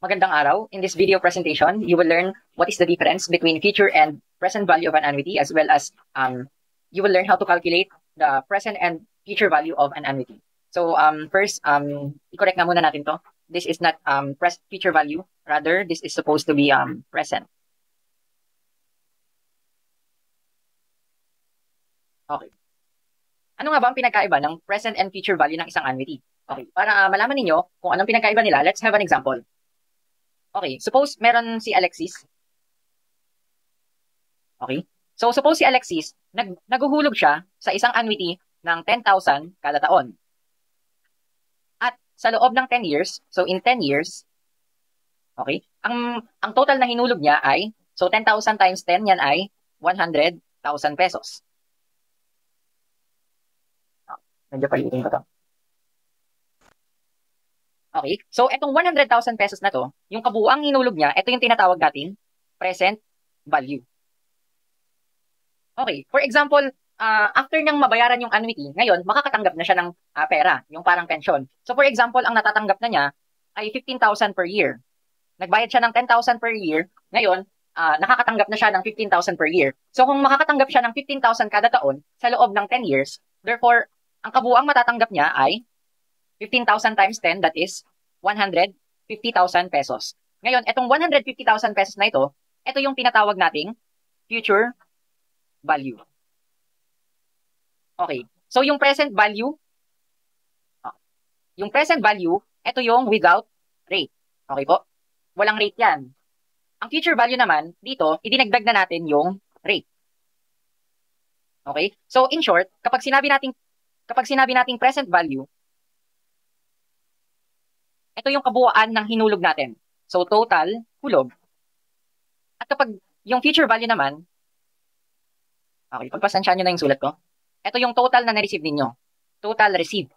Magandang araw. In this video presentation, you will learn what is the difference between future and present value of an annuity, as well as you will learn how to calculate the present and future value of an annuity. So first, i-correct nga muna natin to. This is not future value. Rather, this is supposed to be present. Okay. Ano nga ba ang pinagkaiba ng present and future value ng isang annuity? Okay, para malaman ninyo kung anong pinagkaiba nila, let's have an example. Okay, suppose meron si Alexis. Okay? So, suppose si Alexis, naguhulog siya sa isang annuity ng 10,000 kada taon. At sa loob ng 10 years, so in 10 years, okay, ang total na hinulog niya ay, so 10,000 times 10, yan ay 100,000 pesos. Medyo palitin ko to. Okay, so itong 100,000 pesos na to, yung kabuuang hinulog niya, ito yung tinatawag natin present value. Okay, for example, after niyang mabayaran yung annuity, ngayon, makakatanggap na siya ng pera, yung parang pension. So for example, ang natatanggap na niya ay 15,000 per year. Nagbayad siya ng 10,000 per year, ngayon, nakakatanggap na siya ng 15,000 per year. So kung makakatanggap siya ng 15,000 kada taon sa loob ng 10 years, therefore, ang kabuuang matatanggap niya ay 15,000 times 10, that is 150,000 pesos. Ngayon, itong 150,000 pesos na ito yung tinatawag nating future value. Okay. So, yung present value, ito yung without rate. Okay po? Walang rate yan. Ang future value naman, dito, idinagdag na natin yung rate. Okay? So, in short, kapag sinabi nating present value, ito yung kabuuan ng hinulog natin. So, total, hulog. At kapag yung future value naman, okay, pagpasansyahan nyo na yung sulat ko. Ito yung total na na-receive ninyo. Total receive.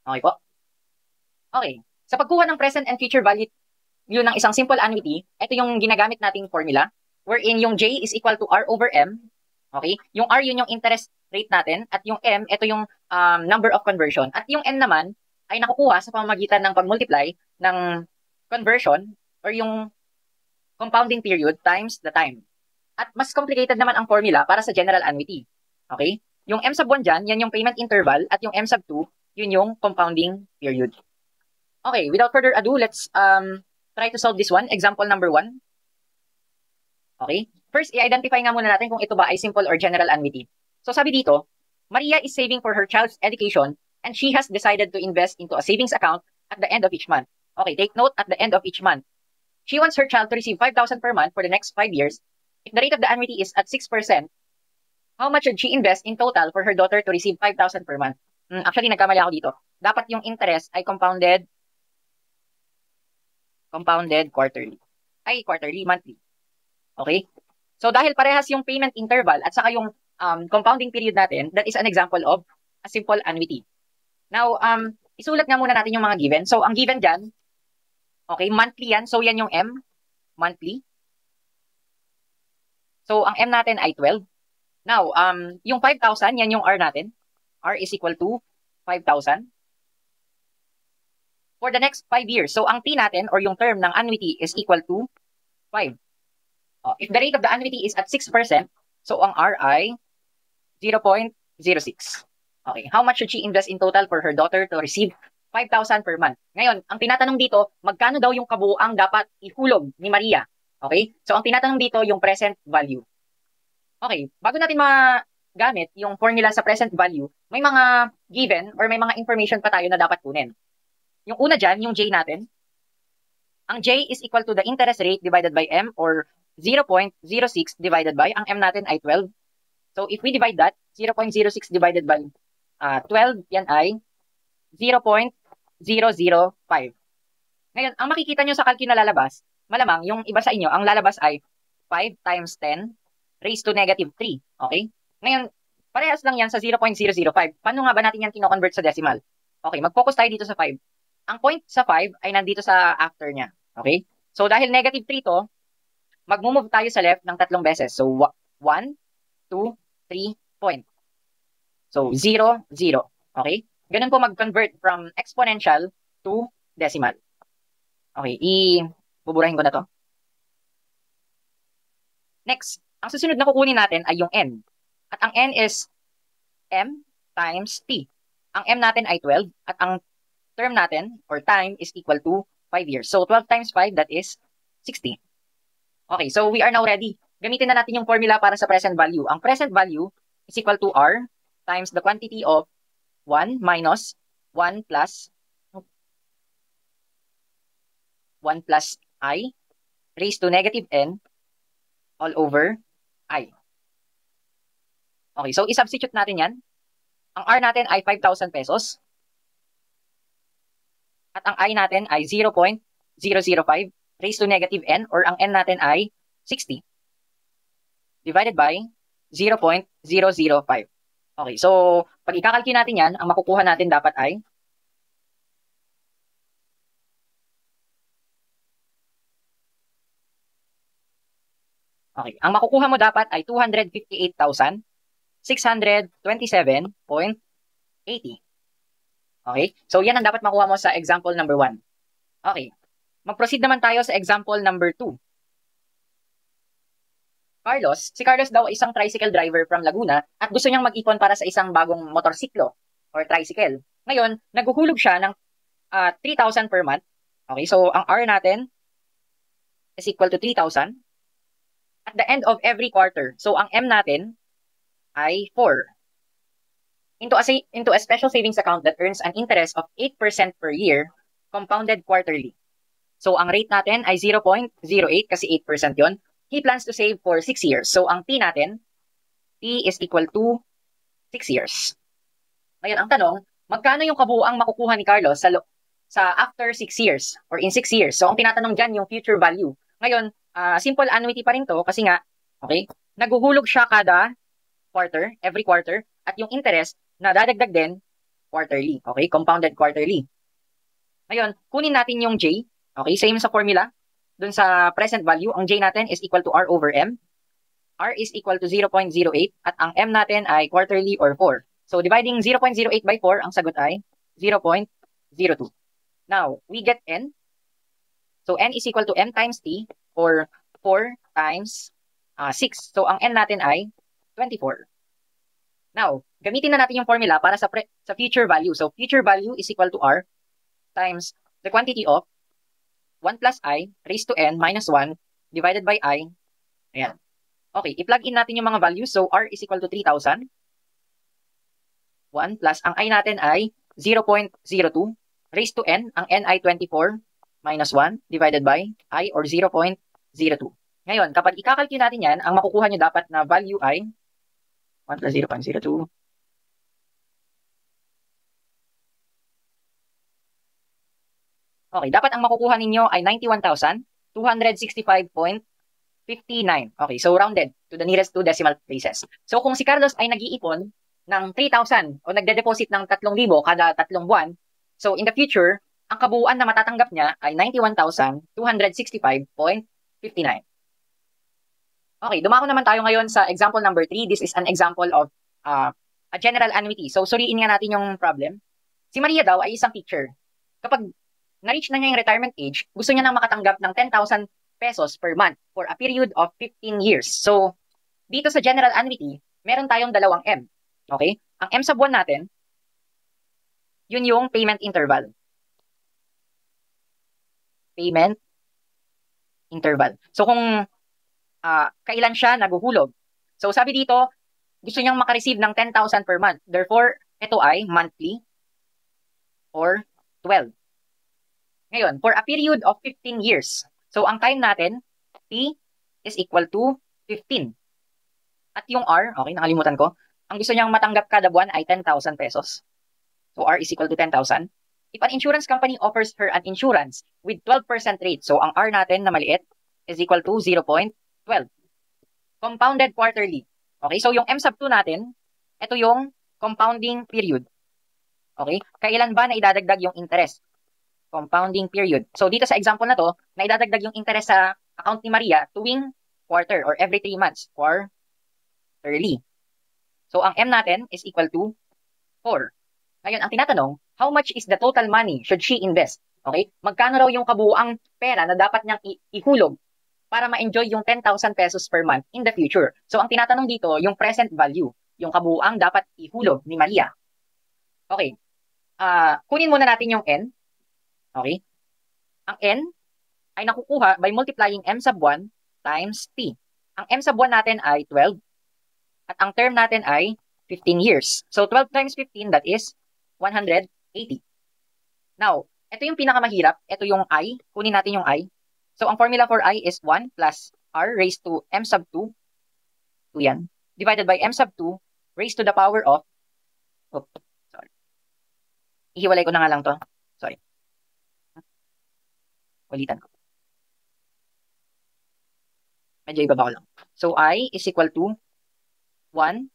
Okay po? Okay. Sa pagkuha ng present and future value ng isang simple annuity, ito yung ginagamit nating formula, wherein yung J is equal to R over M. Okay? Yung R, yun yung interest rate natin, at yung M, ito yung number of conversion. At yung N naman, ay nakukuha sa pamamagitan ng pag-multiply ng conversion or yung compounding period times the time. At mas complicated naman ang formula para sa general annuity. Okay? Yung M sub 1 dyan, yan yung payment interval, at yung M sub 2, yun yung compounding period. Okay, without further ado, let's try to solve this one. Example number 1. Okay? First, i-identify nga muna natin kung ito ba ay simple or general annuity. So sabi dito, Maria is saving for her child's education and she has decided to invest into a savings account at the end of each month. Okay, take note, at the end of each month. She wants her child to receive 5,000 per month for the next 5 years. If the rate of the annuity is at 6%, how much should she invest in total for her daughter to receive 5,000 per month? Actually, nagkamali ako dito. Dapat yung interest ay compounded quarterly. Monthly. Okay? So, dahil parehas yung payment interval at saka yung compounding period natin, that is an example of a simple annuity. Now, isulat nga muna natin yung mga given. So, ang given dyan, okay, monthly yan. So, yan yung M, monthly. So, ang M natin ay 12. Now, yung 5,000, yan yung R natin. R is equal to 5,000. For the next 5 years. So, ang T natin or yung term ng annuity is equal to 5. If the rate of the annuity is at 6%, so ang R ay 0.06. Okay, how much should she invest in total for her daughter to receive 5,000 per month? Ngayon, ang tinatanong dito, magkano daw yung kabuuang dapat ihulog ni Maria? Okay, so ang tinatanong dito yung present value. Okay, bago natin magamit yung formula sa present value, may mga given or may mga information pa tayo na dapat kunin. Yung una dyan, yung J natin, ang J is equal to the interest rate divided by M or 0.06 divided by, ang M natin ay 12. So, if we divide that, 0.06 divided by 12, yan ay 0.005. Ngayon, ang makikita nyo sa calcu na lalabas, malamang yung iba sa inyo, ang lalabas ay 5 times 10 raised to negative 3. Okay? Ngayon, parehas lang yan sa 0.005. Paano nga ba natin yan kino-convert sa decimal? Okay, mag-focus tayo dito sa 5. Ang point sa 5 ay nandito sa after niya. Okay? So, dahil negative 3 to, mag-move tayo sa left ng 3 beses. So, 1, 2, 3 point. So, 0, 0. Okay? Ganun po mag-convert from exponential to decimal. Okay, buburahin ko na to. Next, ang susunod na kukunin natin ay yung n. At ang n is m times t. Ang m natin ay 12 at ang term natin or time is equal to 5 years. So 12 times 5, that is 60. Okay, so we are now ready. Gamitin na natin yung formula para sa present value. Ang present value is equal to r times the quantity of 1 minus 1 plus I raised to negative n all over I. Okay, so i-substitute natin yan. Ang R natin ay 5,000 pesos. At ang I natin ay 0.005 raised to negative n or ang n natin ay 60 divided by 0.005. Okay, so pag ikakalki natin yan, ang makukuha natin dapat ay ang makukuha mo dapat ay 258,627.80. Okay? So yan ang dapat makuha mo sa example number 1. Okay. Mag-proceed naman tayo sa example number 2. Si Carlos daw ay isang tricycle driver from Laguna at gusto niyang mag-ipon para sa isang bagong motorsiklo or tricycle. Ngayon, naghuhulog siya ng 3,000 per month. Okay, so ang R natin is equal to 3,000 at the end of every quarter. So ang M natin ay 4. Into a special savings account that earns an interest of 8% per year, compounded quarterly. So ang rate natin ay 0.08 kasi 8% yon. He plans to save for 6 years. So ang T natin, T is equal to 6 years. Ngayon ang tanong, magkano yung kabuuang makukuha ni Carlos sa after 6 years or in 6 years? So ang tinatanong dyan yung future value. Ngayon, simple annuity pa rin to kasi nga, okay, naghuhulog siya kada quarter, every quarter, at yung interest na dadagdag din quarterly, okay, compounded quarterly. Ngayon, kunin natin yung J, okay, same sa formula, dun sa present value, ang J natin is equal to R over M. R is equal to 0.08 at ang M natin ay quarterly or 4. So dividing 0.08 by 4, ang sagot ay 0.02. Now, we get N. So N is equal to M times T or 4 times 6. So ang N natin ay 24. Now, gamitin na natin yung formula para sa future value. So future value is equal to R times the quantity of 1 plus I raised to n minus 1 divided by I. Ayan. Okay, i-plug in natin yung mga values. So R is equal to 3,000. 1 plus, ang I natin ay 0.02 raised to n. Ang n ay 24 minus 1 divided by I or 0.02. Ngayon, kapag ikakalculate natin yan, ang makukuha nyo dapat na value ay 1 plus 0.02. Okay, dapat ang makukuha ninyo ay 91,265.59. Okay, so rounded to the nearest 2 decimal places. So kung si Carlos ay nag-iipon ng 3,000 o nagde-deposit ng 3,000 kada 3 buwan, so in the future, ang kabuuan na matatanggap niya ay 91,265.59. Okay, dumako naman tayo ngayon sa example number 3. This is an example of a general annuity. So suriin nga natin yung problem. Si Maria daw ay isang teacher. Kapag na-reach na niya yung retirement age, gusto niya nang makatanggap ng 10,000 pesos per month for a period of 15 years. So, dito sa general annuity, meron tayong dalawang M. Okay? Ang M sa buwan natin, yun yung payment interval. Payment interval. So, kung kailan siya naguhulog. So, sabi dito, gusto niyang makareceive ng 10,000 per month. Therefore, ito ay monthly or 12. Ngayon, for a period of 15 years. So, ang time natin, T is equal to 15. At yung R, okay, nakalimutan ko, ang gusto niyang matanggap kada buwan ay 10,000 pesos. So, R is equal to 10,000. If an insurance company offers her an insurance with 12% rate, so ang R natin na maliit is equal to 0.12. Compounded quarterly. Okay, so yung M sub 2 natin, ito yung compounding period. Okay, kailan ba na idadagdag yung interest? Compounding period. So, dito sa example na to, naidadagdag yung interest sa account ni Maria tuwing quarter or every 3 months, quarterly. So, ang M natin is equal to 4. Ngayon, ang tinatanong, how much is the total money should she invest? Okay? Magkano raw yung kabuuang pera na dapat niyang ihulog para ma-enjoy yung 10,000 pesos per month in the future. So, ang tinatanong dito, yung present value, yung kabuuang dapat ihulog ni Maria. Okay. Kunin muna natin yung N. Okay? Ang N ay nakukuha by multiplying M sub 1 times T. Ang M sub 1 natin ay 12 at ang term natin ay 15 years. So, 12 times 15, that is 180. Now, ito yung pinakamahirap. Ito yung I. Kunin natin yung I. So, ang formula for I is 1 plus R raised to M sub 2. 2 yan. Divided by M sub 2 raised to the power of... Oh, sorry. Ihiwalay ko na nga lang to. Sorry. Ulitan ko. Medyo ibaba ko lang. So, I is equal to 1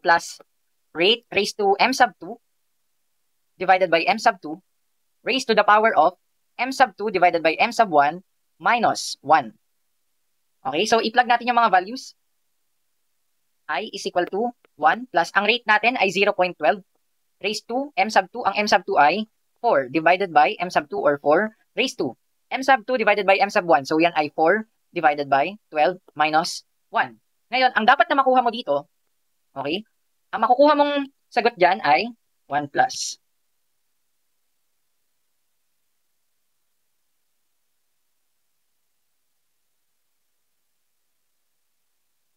plus rate raised to M sub 2 divided by M sub 2 raised to the power of M sub 2 divided by M sub 1 minus 1. Okay, so i-plug natin yung mga values. I is equal to 1 plus, ang rate natin ay 0.12 raised to M sub 2. Ang M sub 2 ay 4 divided by M sub 2 or 4 raised to M sub 2 divided by M sub 1. So yan ay 4 divided by 12 minus 1. Ngayon, ang dapat na makuha mo dito, okay, ang makukuha mong sagot dyan ay 1 plus.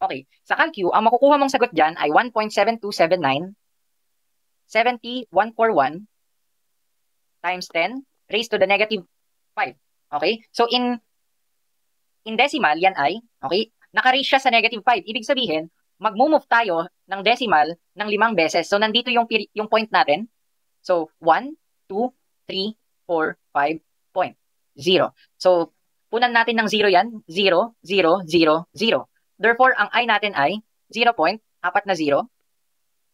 Okay, sa calcu, ang makukuha mong sagot dyan ay 1.7279 70,141 times 10 raised to the negative 5. Okay? So, in decimal, yan ay, okay, naka-raise siya sa negative 5. Ibig sabihin, mag-move tayo ng decimal ng 5 beses. So, nandito yung point natin. So, 1, 2, 3, 4, 5, point. 0. So, punan natin ng 0 yan. 0, 0, 0, 0. Therefore, ang I natin ay 0.4 na 0,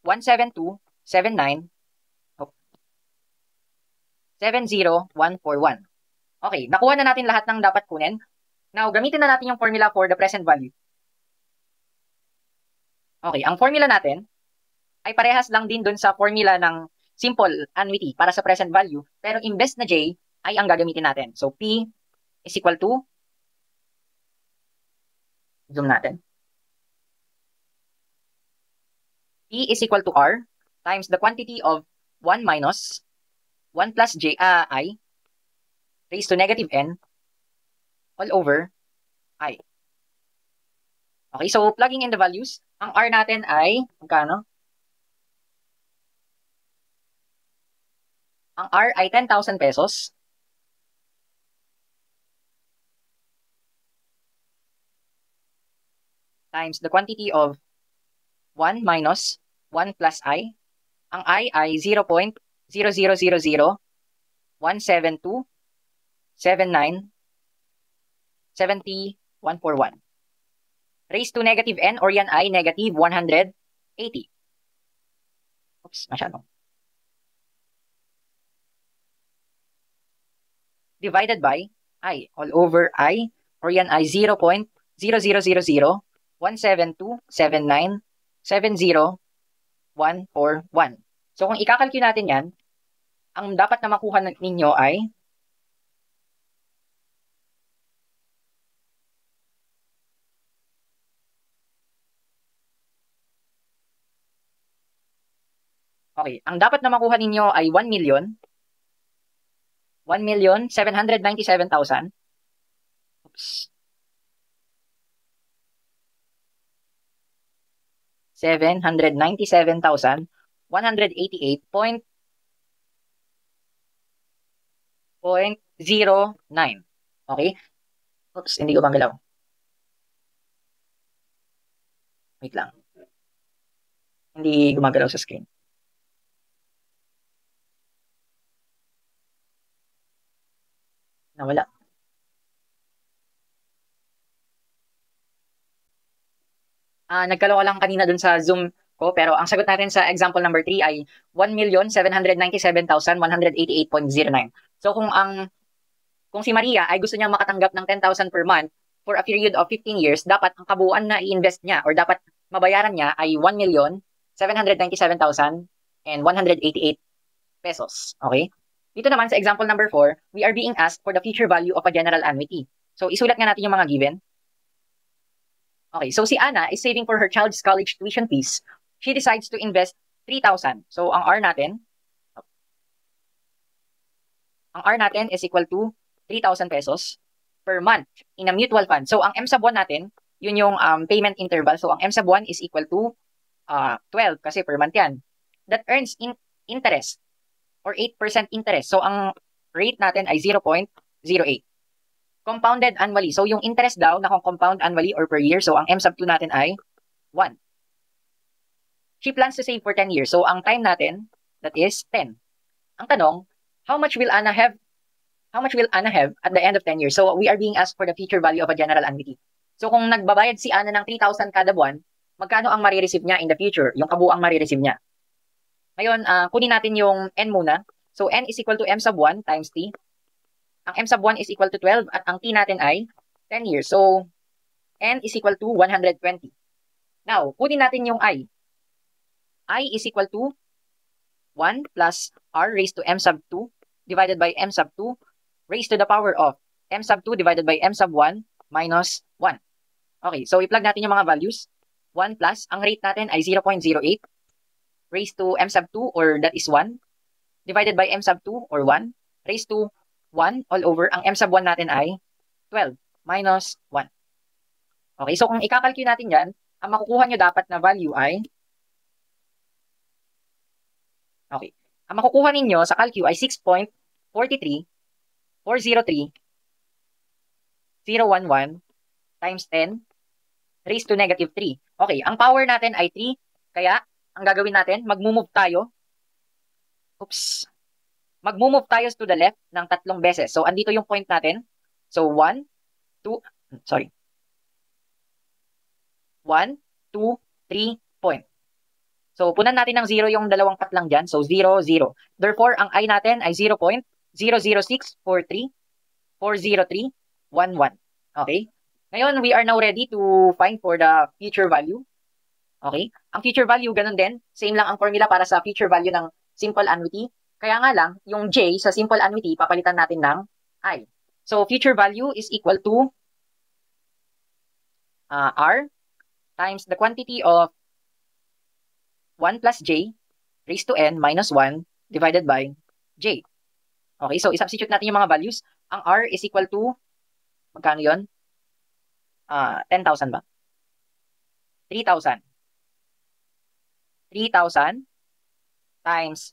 17279, 70141. Okay, nakuha na natin lahat ng dapat kunin. Now, gamitin na natin yung formula for the present value. Okay, ang formula natin ay parehas lang din dun sa formula ng simple annuity para sa present value, pero imbes na J ay ang gagamitin natin. So, P is equal to, zoom natin, P is equal to R times the quantity of 1 minus 1 plus J, I raised to negative N all over I. Okay, so plugging in the values, ang R natin ay, magkano? Ang R ay 10,000 pesos. Times the quantity of 1 minus 1 plus I. Ang I ay 0.00001727970,141. Raised to negative N or yan ay negative 180. Oops, masyadong. Divided by I all over I or yan ay 0.00001727970,141. So kung ikakalculate natin yan, ang dapat na makuha ninyo ay okay, ang dapat na makuha ninyo ay 1,797,000. Oops. 797,188.09. Okay? Oops, hindi ko bang galaw. Wait lang. Hindi gumagalaw sa screen. Nawala. Nagkalawa lang kanina dun sa Zoom ko, pero ang sagot natin sa example number 3 ay 1,797,188.09. So kung si Maria ay gusto niya makatanggap ng 10,000 per month for a period of 15 years, dapat ang kabuuan na i-invest niya or dapat mabayaran niya ay 1,797,188 pesos. Okay? Dito naman sa example number 4, we are being asked for the future value of a general annuity. So, isulat nga natin yung mga given. Okay, so si Anna is saving for her child's college tuition fees. She decides to invest 3,000. So, ang R natin is equal to 3,000 pesos per month in a mutual fund. So, ang M sub 1 natin, yun yung payment interval. So, ang M sub 1 is equal to 12 kasi per month yan. That earns interest or 8% interest. So, ang rate natin ay 0.08. Compounded annually. So, yung interest daw na compound annually or per year. So, ang M sub 2 natin ay 1. She plans to save for 10 years. So, ang time natin, that is 10. Ang tanong, how much will Anna have at the end of 10 years? So, we are being asked for the future value of a general annuity. So, kung nagbabayad si Anna ng 3,000 kada buwan, magkano ang marireceive niya in the future? Yung kabuang marireceive niya. Ngayon, kunin natin yung N muna. So, N is equal to M sub 1 times T. Ang M sub 1 is equal to 12 at ang T natin ay 10 years. So, N is equal to 120. Now, kunin natin yung I. I is equal to 1 plus R raised to M sub 2 divided by M sub 2 raised to the power of M sub 2 divided by M sub 1 minus 1. Okay, so i-plug natin yung mga values. 1 plus, ang rate natin ay 0.08 raised to M sub 2 or that is 1 divided by M sub 2 or 1 raised to 1 all over. Ang M sub 1 natin ay 12 minus 1. Okay, so kung ikakalculate natin yan, ang makukuha nyo dapat na value ay, okay, ang makukuha ninyo sa calcu ay 6.43403,011 times 10 raised to negative 3. Okay, ang power natin ay 3, kaya ang gagawin natin, mag-move tayo to the left ng 3 beses. So, andito yung point natin. So, 1, 2, 3 point. So, punan natin ng 0 yung dalawang patlang dyan. So, 0, 0. Therefore, ang I natin ay 0.00643,403,11. Okay? Ngayon, we are now ready to find for the future value. Okay? Ang future value, ganun din. Same lang ang formula para sa future value ng simple annuity. Kaya nga lang, yung J sa simple annuity, papalitan natin ng I. So, future value is equal to R times the quantity of 1 plus J raised to N minus 1 divided by J. Okay, so isubstitute natin yung mga values. Ang R is equal to, magkano yun? 10,000 ba? 3,000. 3,000 times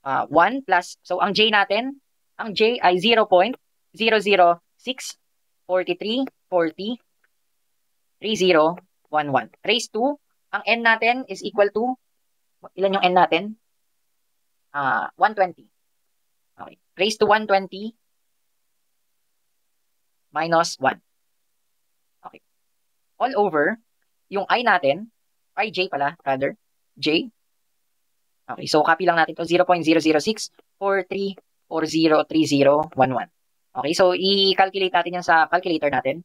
1 plus, so ang J natin, ang J ay 0.00643,40,30,11. Raised to, ang N natin is equal to, ilan yung N natin? 120. Okay. Raised to 120 minus 1. Okay. All over, yung I natin, ay J pala, rather, J. Okay, so copy lang natin to 0.00643403011. Okay, so i-calculate natin yan sa calculator natin.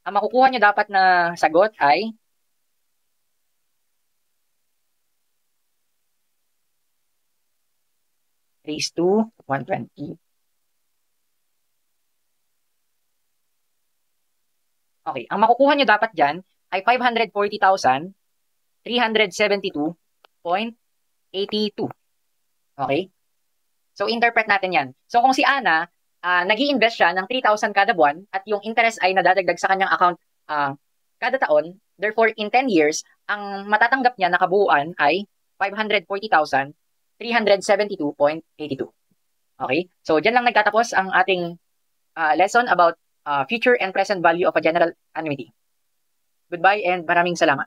Ang makukuha nyo dapat na sagot ay raised to 120. Okay, ang makukuha nyo dapat dyan ay 540,372.82. Okay? So, interpret natin yan. So, kung si Ana, nag-i-invest siya ng 3,000 kada buwan at yung interest ay nadadagdag sa kanyang account kada taon, therefore, in 10 years, ang matatanggap niya na kabuuan ay 540,372.82. Okay? So, dyan lang nagtatapos ang ating lesson about future and present value of a general annuity. Goodbye and maraming salamat.